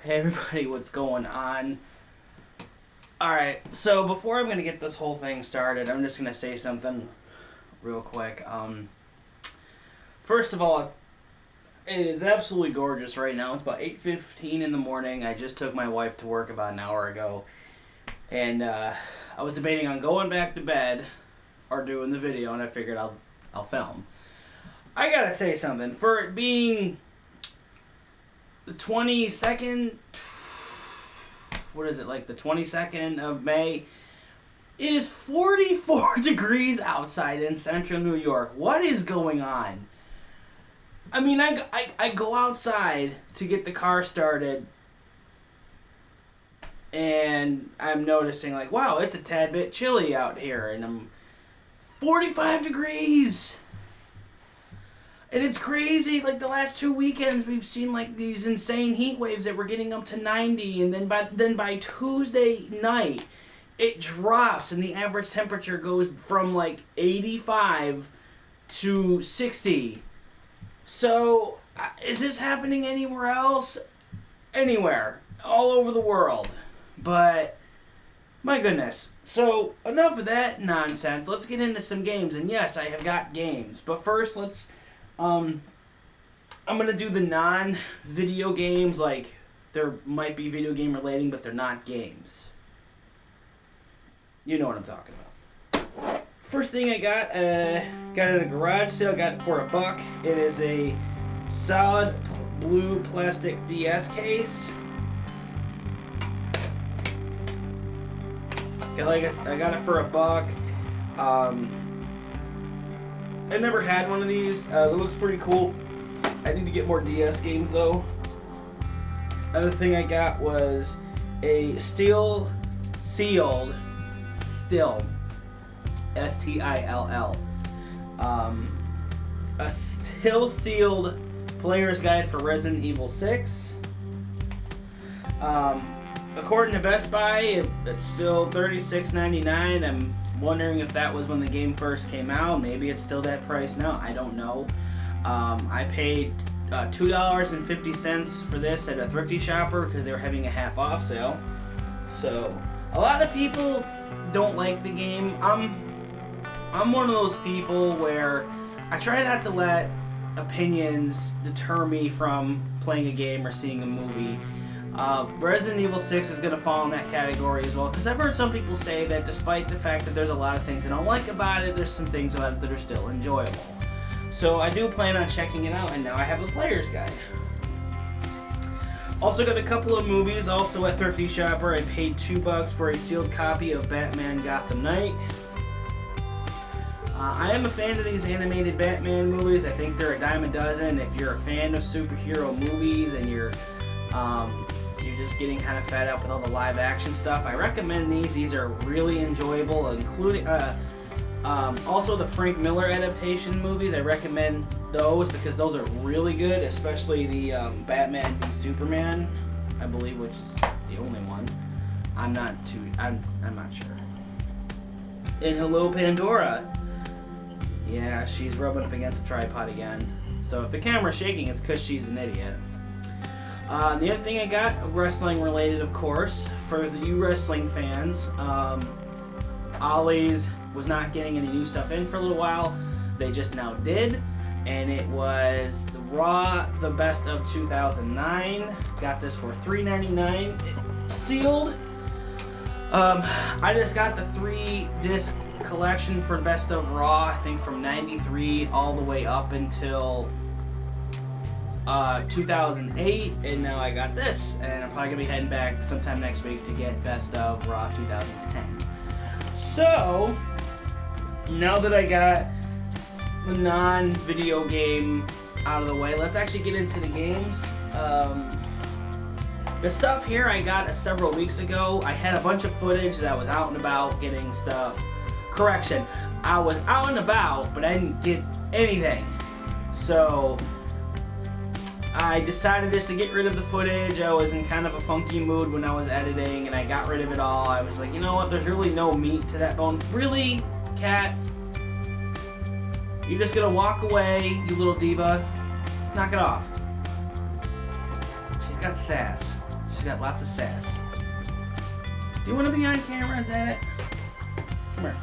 Hey everybody, what's going on? Alright, so before I'm going to get this whole thing started, I'm just going to say something real quick. First of all, it is absolutely gorgeous right now. It's about 8:15 in the morning. I just took my wife to work about an hour ago. And I was debating on going back to bed or doing the video, and I figured I'll film. I gotta say something. For it being the 22nd, what is it, like the 22nd of May, it is 44 degrees outside in central New York. What is going on? I mean, I go outside to get the car started, and I'm noticing, like, wow, it's a tad bit chilly out here, and I'm 45 degrees. And it's crazy, like the last 2 weekends we've seen like these insane heat waves that were getting up to 90, and then by Tuesday night it drops and the average temperature goes from like 85 to 60. So is this happening anywhere else? Anywhere, all over the world. But my goodness. So enough of that nonsense. Let's get into some games. And yes, I have got games. But first, I'm going to do the non-video games, like there might be video game relating, but they're not games. You know what I'm talking about. First thing I got it at a garage sale, got it for $1. It is a solid blue plastic DS case. I got it for $1. I never had one of these. It looks pretty cool. I need to get more DS games though. Other thing I got was a still sealed S-T-I-L-L. A still sealed player's guide for Resident Evil 6. According to Best Buy, it's still $36.99. I'm wondering if that was when the game first came out. Maybe it's still that price now. I don't know. I paid $2.50 for this at a thrifty shopper because they were having a half off sale. So a lot of people don't like the game. I'm one of those people where I try not to let opinions deter me from playing a game or seeing a movie. Resident Evil 6 is going to fall in that category as well, because I've heard some people say that despite the fact that there's a lot of things I don't like about it, there's some things about it that are still enjoyable. So I do plan on checking it out, and now I have a player's guide. Also got a couple of movies, also at Thrifty Shopper. I paid $2 for a sealed copy of Batman Gotham Knight. I am a fan of these animated Batman movies. I think they're a dime a dozen. If you're a fan of superhero movies and you're just getting kind of fed up with all the live action stuff, I recommend these. These are really enjoyable, including also the Frank Miller adaptation movies. I recommend those because those are really good, especially the Batman v Superman, I believe, which is the only one. I'm not sure. And hello, Pandora. Yeah, she's rubbing up against a tripod again. So if the camera's shaking, it's because she's an idiot. The other thing I got, wrestling related, of course, for the you wrestling fans, Ollie's was not getting any new stuff in for a little while. They just now did, and it was the Raw, the Best of 2009. Got this for $3.99, sealed. I just got the 3-disc collection for Best of Raw, I think from '93 all the way up until 2008, and now I got this, and I'm probably gonna be heading back sometime next week to get Best of Raw 2010. So now that I got the non-video game out of the way, let's actually get into the games. The stuff here I got several weeks ago. I had a bunch of footage that I was out and about getting stuff. Correction, I was out and about, but I didn't get anything. So I decided just to get rid of the footage. I was in kind of a funky mood when I was editing, and I got rid of it all. I was like, you know what, there's really no meat to that bone. Really, Cat? You're just gonna walk away, you little diva? Knock it off. She's got sass. She's got lots of sass. Do you want to be on camera? Is that it? Come here.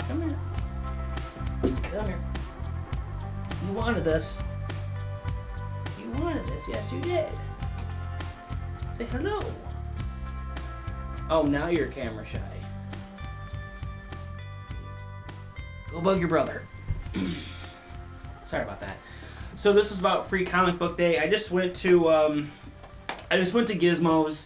Come here. Come here. You wanted this. You wanted this. Yes, you did. Say hello. Oh, now you're camera shy. Go bug your brother. Sorry about that. So this is about Free Comic Book Day. I just went to Gizmos.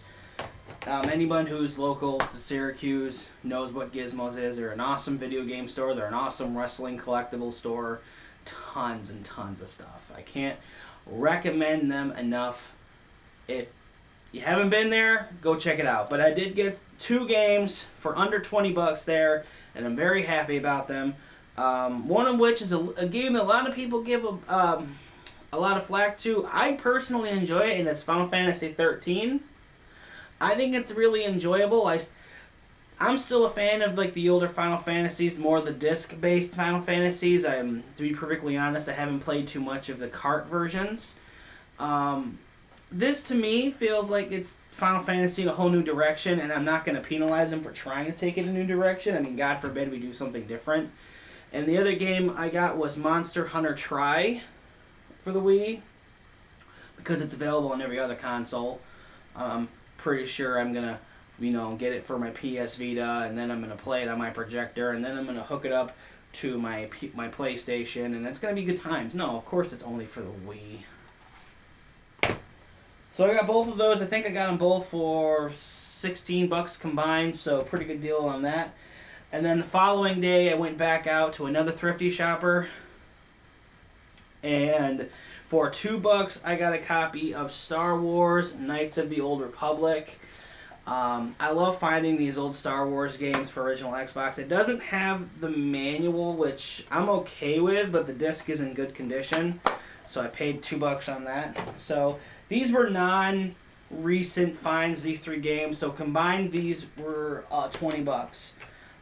Anyone who's local to Syracuse knows what Gizmos is. They're an awesome video game store. They're an awesome wrestling collectible store. Tons and tons of stuff. I can't recommend them enough. If you haven't been there, go check it out. But I did get 2 games for under $20 there, and I'm very happy about them. One of which is a game that a lot of people give a lot of flack to. I personally enjoy it, and it's Final Fantasy 13. I think it's really enjoyable. I'm still a fan of like the older Final Fantasies, more the disc-based Final Fantasies. To be perfectly honest, I haven't played too much of the cart versions. This to me feels like it's Final Fantasy in a whole new direction, and I'm not going to penalize them for trying to take it in a new direction. I mean, God forbid we do something different. And the other game I got was Monster Hunter Tri for the Wii, because it's available on every other console. I'm pretty sure I'm going to, get it for my PS Vita, and then I'm going to play it on my projector, and then I'm going to hook it up to my PlayStation, and it's going to be good times. No, of course it's only for the Wii. So I got both of those. I think I got them both for $16 combined, so pretty good deal on that. And then the following day, I went back out to another thrifty shopper, and for $2, I got a copy of Star Wars Knights of the Old Republic. I love finding these old Star Wars games for original Xbox. It doesn't have the manual, which I'm okay with, but the disc is in good condition, so I paid $2 on that. So these were non-recent finds, these 3 games, so combined these were $20.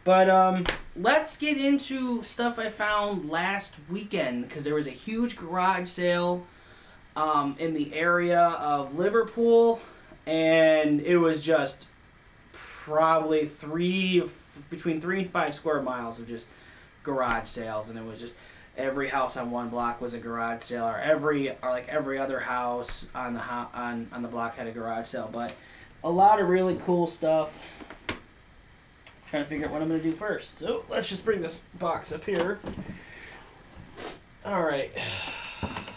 But let's get into stuff I found last weekend, because there was a huge garage sale in the area of Liverpool, and it was just probably between 3 and 5 square miles of just garage sales, and it was just every house on one block was a garage sale, or every other house on the block had a garage sale. But a lot of really cool stuff. Trying to figure out what I'm going to do first. So let's just bring this box up here. Alright.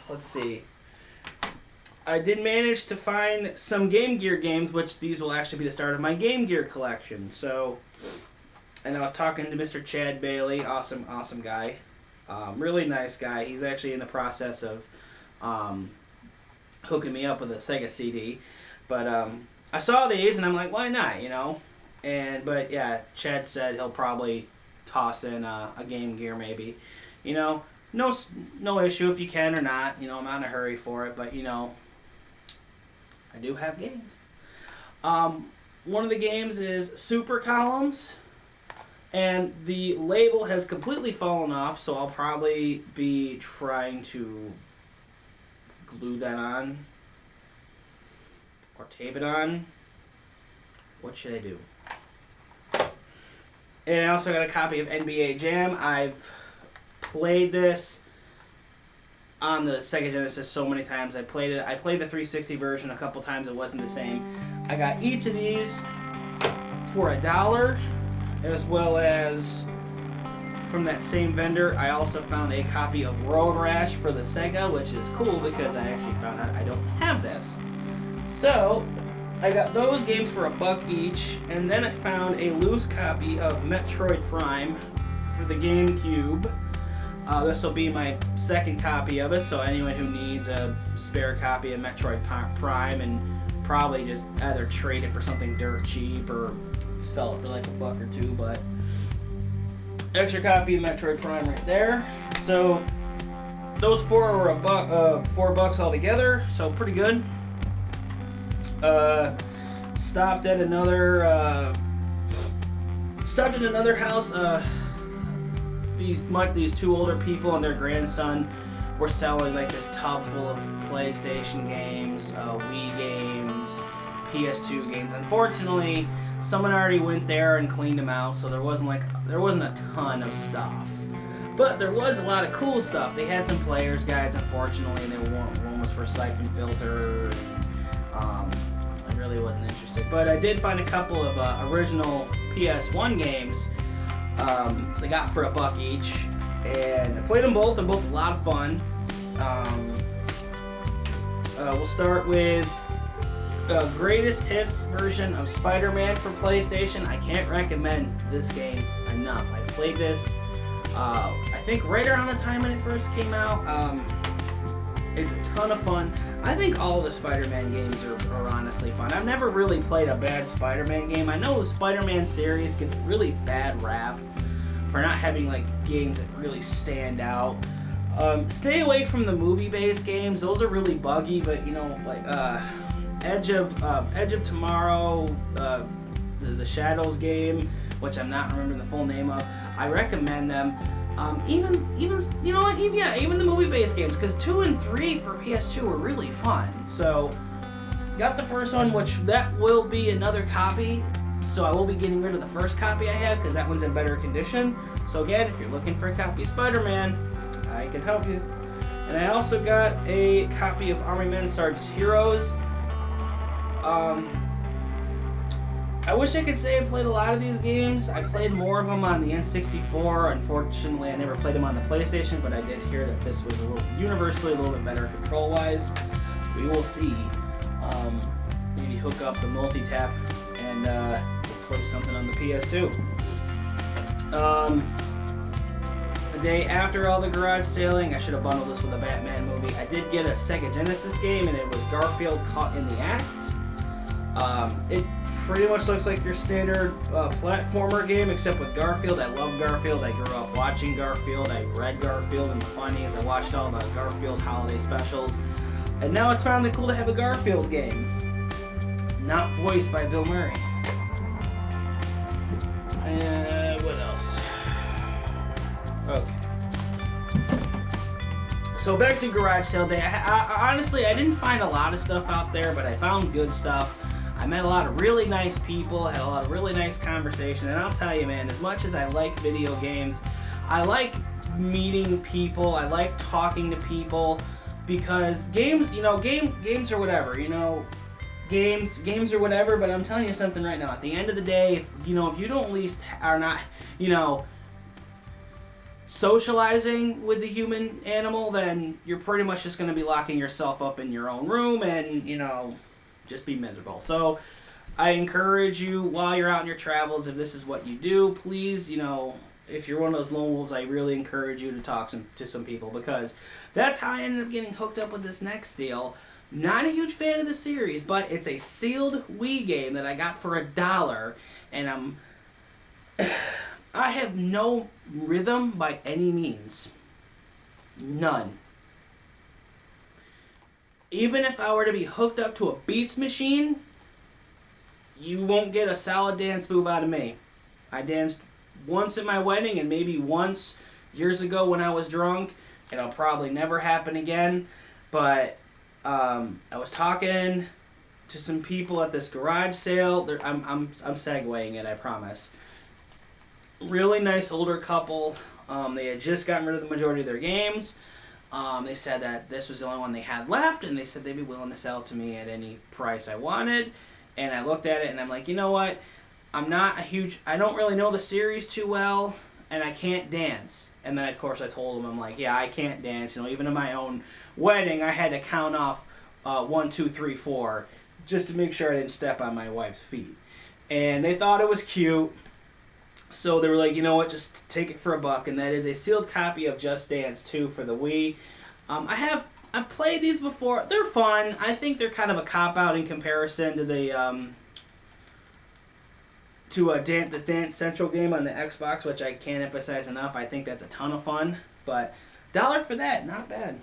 Let's see. I did manage to find some Game Gear games, which these will actually be the start of my Game Gear collection. So, and I was talking to Mr. Chad Bailey. Awesome guy. Really nice guy. He's actually in the process of hooking me up with a Sega CD. But I saw these and I'm like, why not, But yeah, Chad said he'll probably toss in a Game Gear maybe. No issue if you can or not. I'm not in a hurry for it, but I do have games. One of the games is Super Columns, and the label has completely fallen off, so I'll probably be trying to glue that on or tape it on. What should I do? And I also got a copy of NBA Jam. I've played this on the Sega Genesis so many times. I played the 360 version a couple times. It wasn't the same. I got each of these for $1, as well as from that same vendor, I also found a copy of Road Rash for the Sega, which is cool because I actually found out I don't have this. So I got those games for $1 each, and then I found a loose copy of Metroid Prime for the GameCube. This will be my second copy of it, so anyone who needs a spare copy of Metroid Prime, and probably just either trade it for something dirt cheap or sell it for like $1 or $2, but extra copy of Metroid Prime right there. So those 4 were $4 altogether, so pretty good. Stopped at another house. These 2 older people and their grandson were selling like this tub full of PlayStation games, Wii games, PS2 games. Unfortunately, someone already went there and cleaned them out, so there wasn't a ton of stuff. But there was a lot of cool stuff. They had some players' guides, unfortunately, and one was for Siphon Filter. And, I really wasn't interested. But I did find a couple of original PS1 games they got for $1 each. And I played them both. They're both a lot of fun. We'll start with the greatest hits version of Spider-Man for PlayStation. I can't recommend this game enough. I played this I think right around the time when it first came out. It's a ton of fun. I think all the Spider-Man games are honestly fun. I've never really played a bad Spider-Man game. I know the Spider-Man series gets really bad rap for not having like games that really stand out. Stay away from the movie-based games. Those are really buggy, but you know, like Edge of Tomorrow, the Shadows game, which I'm not remembering the full name of. I recommend them. Even you know what? Even the movie-based games, because 2 and 3 for PS2 were really fun. So, got the first one, which that will be another copy. So I will be getting rid of the first copy I have because that one's in better condition. So again, if you're looking for a copy of Spider-Man, I can help you. And I also got a copy of Army Men Sarge's Heroes. I wish I could say I played a lot of these games. I played more of them on the N64. Unfortunately, I never played them on the PlayStation, but I did hear that this was universally a little bit better control-wise. We will see. Maybe hook up the multi-tap and play something on the PS2. The day after all the garage sailing, I should have bundled this with a Batman movie. I did get a Sega Genesis game, and it was Garfield Caught in the Act. It pretty much looks like your standard platformer game, except with Garfield. I love Garfield. I grew up watching Garfield. I read Garfield in the funnies. I watched all the Garfield holiday specials. And now it's finally cool to have a Garfield game. Not voiced by Bill Murray. What else? Okay. So back to garage sale day. I honestly, I didn't find a lot of stuff out there, but I found good stuff. I met a lot of really nice people, had a lot of really nice conversation, and I'll tell you, man, as much as I like video games, I like meeting people, I like talking to people, because games, you know, games are whatever, you know, games are whatever, but I'm telling you something right now, at the end of the day, if you don't at least are not, you know, socializing with the human animal, then you're pretty much just going to be locking yourself up in your own room and, you know, just be miserable. So I encourage you, while you're out on your travels, if this is what you do, please, you know, if you're one of those lone wolves, I really encourage you to talk to some people, because that's how I ended up getting hooked up with this next deal. Not a huge fan of the series, but it's a sealed Wii game that I got for $1, and I have no rhythm by any means. None. Even if I were to be hooked up to a Beats machine, you won't get a solid dance move out of me. I danced once at my wedding and maybe once years ago when I was drunk. It'll probably never happen again. But I was talking to some people at this garage sale. I'm segueing it, I promise. Really nice older couple. They had just gotten rid of the majority of their games. They said that this was the only one they had left, and they said they'd be willing to sell it to me at any price I wanted. And I looked at it, and I'm like, you know what? I don't really know the series too well, and I can't dance. And then, of course, I told them, I'm like, yeah, I can't dance. You know, even in my own wedding, I had to count off 1, 2, 3, 4, just to make sure I didn't step on my wife's feet. And they thought it was cute. So they were like, you know what, just take it for $1, and that is a sealed copy of Just Dance 2 for the Wii. I've played these before. They're fun. I think they're kind of a cop-out in comparison to the this Dance Central game on the Xbox, which I can't emphasize enough. I think that's a ton of fun, but $1 for that, not bad.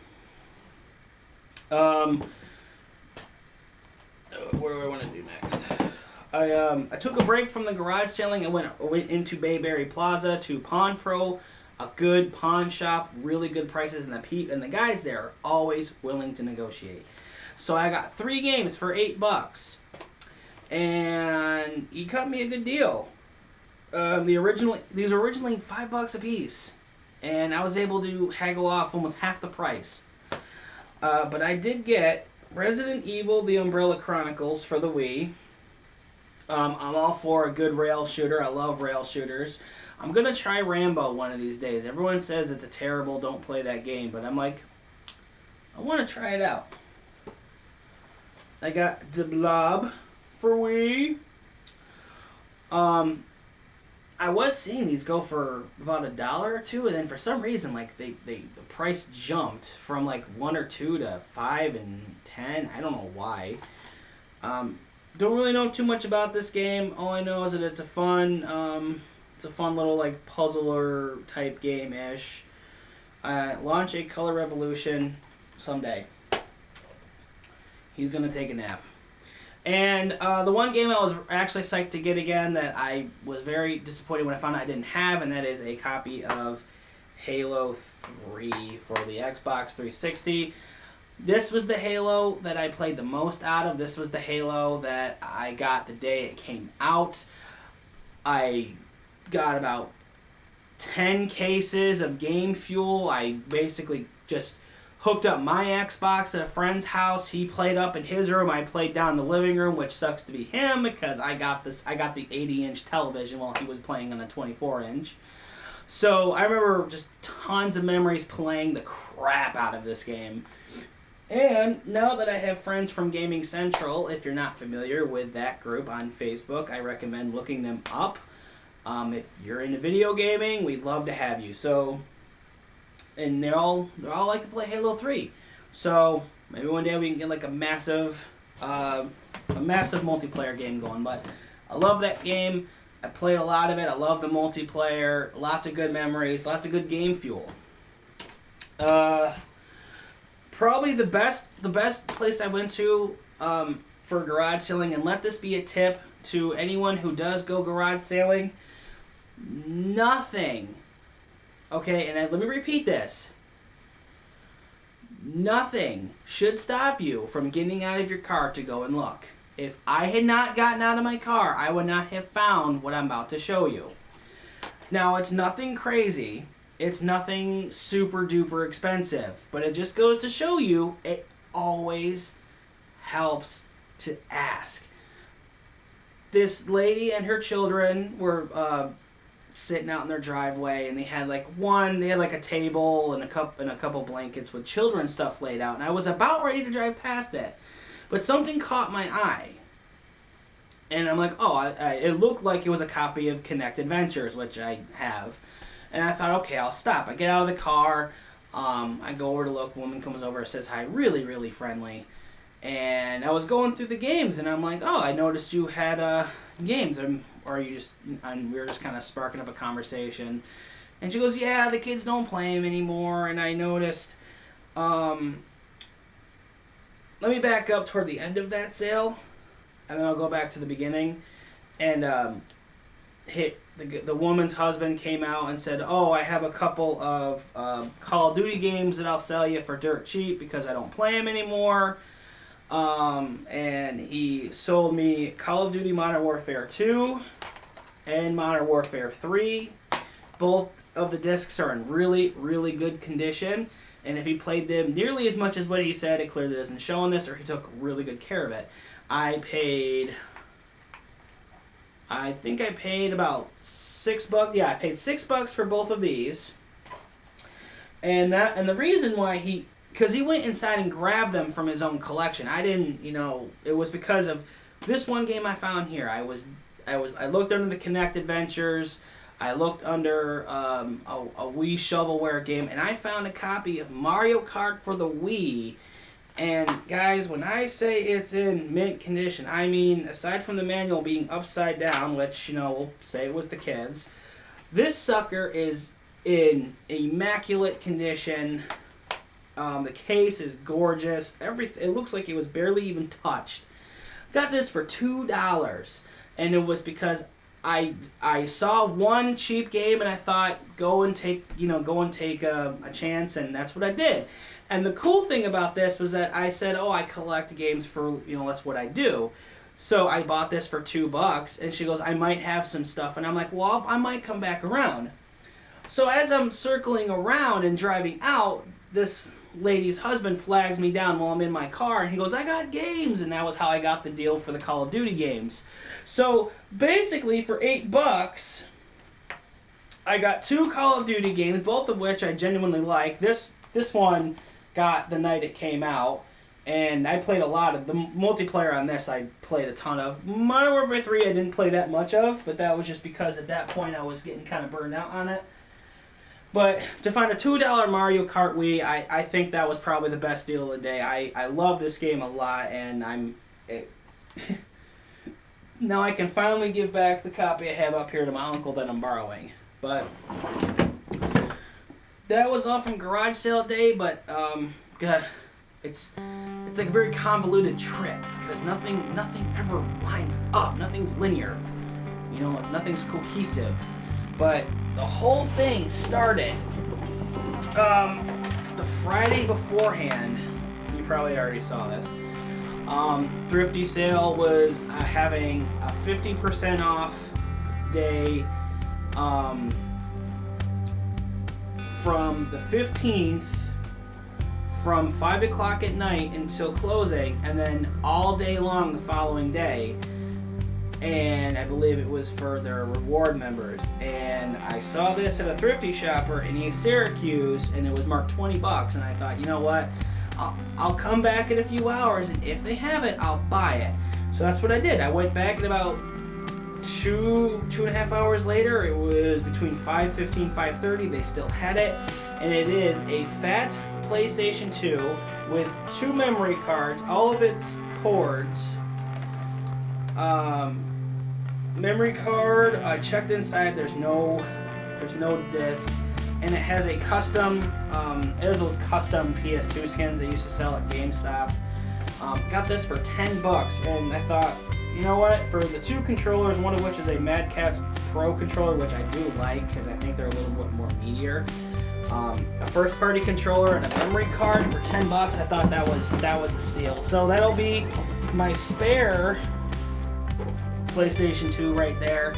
What do I want to do next? I took a break from the garage selling. I went into Bayberry Plaza to Pawn Pro, a good pawn shop, really good prices, and the guys there are always willing to negotiate. So I got 3 games for $8. and he cut me a good deal. These were originally $5 a piece, and I was able to haggle off almost half the price. But I did get Resident Evil: The Umbrella Chronicles for the Wii. I'm all for a good rail shooter. I love rail shooters. I'm gonna try Rambo one of these days. Everyone says it's a terrible, don't play that game, but I'm like, I want to try it out. I got The Blob for Wii. I was seeing these go for about $1 or $2, and then for some reason, like the price jumped from like 1 or 2 to 5 and 10. I don't know why. Don't really know too much about this game. All I know is that it's a fun little like puzzler type game ish. Launch a color revolution someday. He's gonna take a nap. And the one game I was actually psyched to get again that I was very disappointed when I found out I didn't have, and that is a copy of Halo 3 for the Xbox 360. This was the Halo that I played the most out of. This was the Halo that I got the day it came out. I got about 10 cases of game fuel. I basically just hooked up my Xbox at a friend's house. He played up in his room. I played down in the living room, which sucks to be him because I got the 80-inch television while he was playing on a 24-inch. So I remember just tons of memories playing the crap out of this game. And now that I have friends from Gaming Central, if you're not familiar with that group on Facebook, I recommend looking them up. If you're into video gaming, we'd love to have you. So, and they're all like to play Halo 3. So maybe one day we can get like a massive multiplayer game going. But I love that game. I played a lot of it. I love the multiplayer. Lots of good memories. Lots of good game fuel. Probably the best place I went to for garage sailing, and let this be a tip to anyone who does go garage sailing. Nothing. Okay, and let me repeat this. Nothing should stop you from getting out of your car to go and look. If I had not gotten out of my car, I would not have found what I'm about to show you. Now, it's nothing crazy. It's nothing super duper expensive. But it just goes to show you, it always helps to ask. This lady and her children were sitting out in their driveway, and they had like a table and a couple blankets with children's stuff laid out, and I was about ready to drive past it, but something caught my eye, and I'm like, oh, it looked like it was a copy of Kinect Adventures, which I have, and I thought, okay, I'll stop. I get out of the car, I go over to look, woman comes over, says hi, really, really friendly. And I was going through the games, and I'm like, oh, I noticed you had games, and we were just kind of sparking up a conversation. And she goes, yeah, the kids don't play them anymore, and I noticed, let me back up toward the end of that sale, and then I'll go back to the beginning, and the woman's husband came out and said, oh, I have a couple of Call of Duty games that I'll sell you for dirt cheap because I don't play them anymore. And he sold me Call of Duty Modern Warfare 2 and Modern Warfare 3. Both of the discs are in really, really good condition. And if he played them nearly as much as what he said, it clearly doesn't show on this, or he took really good care of it. I think I paid about $6. Yeah, I paid $6 for both of these. And the reason why because he went inside and grabbed them from his own collection. I didn't, it was because of this one game I found here. I looked under the Kinect Adventures. I looked under a Wii shovelware game, and I found a copy of Mario Kart for the Wii. And guys, when I say it's in mint condition, I mean, aside from the manual being upside down, which, we'll say it was the kids, this sucker is in immaculate condition. The case is gorgeous. Everything, it looks like it was barely even touched. Got this for $2, and it was because I saw one cheap game and I thought go and take a chance, and that's what I did. And the cool thing about this was that I said, oh, I collect games for that's what I do. So I bought this for $2, and she goes, I might have some stuff. And I'm like, well, I might come back around. So as I'm circling around and driving out, this lady's husband flags me down while I'm in my car, and he goes, I got games. And that was how I got the deal for the Call of Duty games. So basically for $8, I got 2 Call of Duty games, both of which I genuinely like. This one got the night it came out, and I played a lot of the multiplayer on this. I played a ton of. Modern Warfare 3 I didn't play that much of, but that was just because at that point I was getting kind of burned out on it. But to find a $2 Mario Kart Wii, I think that was probably the best deal of the day. I love this game a lot, and now I can finally give back the copy I have up here to my uncle that I'm borrowing. But that was all from Garage Sale Day, but God, it's like a very convoluted trip because nothing ever lines up. Nothing's linear. You know, nothing's cohesive. But the whole thing started the Friday beforehand. You probably already saw this. Thrifty Sale was having a 50% off day from the 15th from 5 o'clock at night until closing, and then all day long the following day. And I believe it was for their reward members. And I saw this at a thrifty shopper in East Syracuse, and it was marked $20. And I thought, you know what? I'll come back in a few hours, and if they have it, I'll buy it. So that's what I did. I went back at about 2.5 hours later. It was between 5:15, 5:30. They still had it, and it is a fat PlayStation 2 with 2 memory cards, all of its cords. Memory card, I checked inside, there's no disc, and it has a custom, it has those custom PS2 skins they used to sell at GameStop. Got this for $10, and I thought, you know what, for the 2 controllers, one of which is a Mad Catz Pro controller, which I do like, because I think they're a little bit more meatier. A first party controller and a memory card for $10, I thought that was a steal. So that'll be my spare PlayStation 2 right there.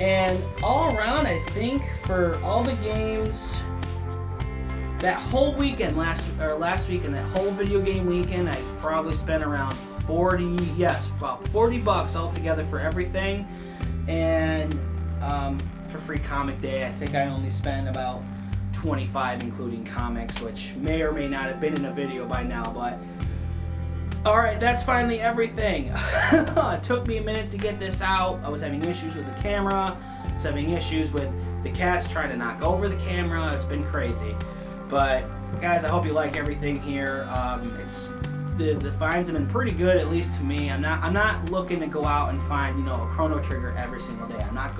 And all around, I think for all the games that whole weekend, last weekend, that whole video game weekend, I probably spent around about $40 altogether for everything. And for Free Comic Day, I think I only spent about $25 including comics, which may or may not have been in a video by now, but alright, that's finally everything. It took me a minute to get this out. I was having issues with the camera. I was having issues with the cats trying to knock over the camera. It's been crazy. But guys, I hope you like everything here. The finds have been pretty good, at least to me. I'm not looking to go out and find, you know, a Chrono Trigger every single day. I'm not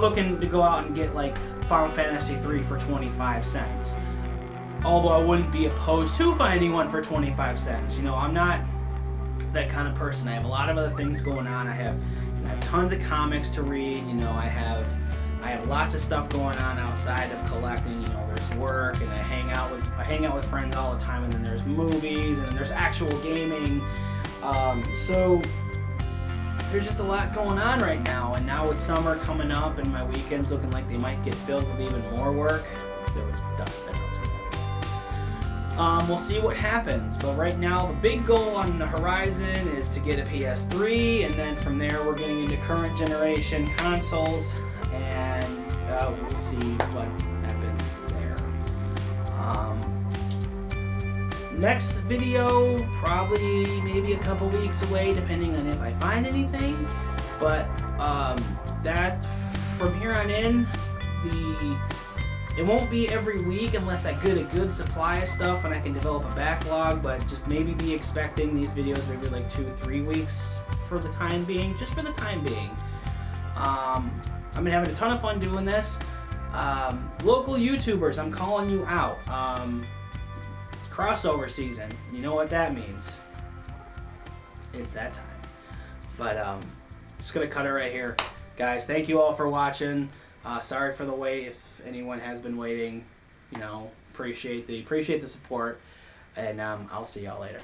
looking to go out and get like Final Fantasy 3 for 25 cents. Although I wouldn't be opposed to finding one for 25 cents. You know, I'm not that kind of person. I have a lot of other things going on. I have tons of comics to read. You know, I have lots of stuff going on outside of collecting. You know, there's work, and I hang out with friends all the time, and then there's movies, and then there's actual gaming. So there's just a lot going on right now. And now with summer coming up and my weekends looking like they might get filled with even more work. There was dust there. We'll see what happens, but right now the big goal on the horizon is to get a PS3, and then from there we're getting into current generation consoles, and we'll see what happens there. Next video, probably maybe a couple weeks away, depending on if I find anything, but that from here on in, it won't be every week unless I get a good supply of stuff and I can develop a backlog, but just maybe be expecting these videos maybe like 2-3 weeks for the time being, just for the time being. I've been having a ton of fun doing this. Local YouTubers, I'm calling you out. It's crossover season. You know what that means. It's that time. But just going to cut it right here. Guys, thank you all for watching. Sorry for the wait if anyone has been waiting. You know, appreciate the support, and I'll see y'all later.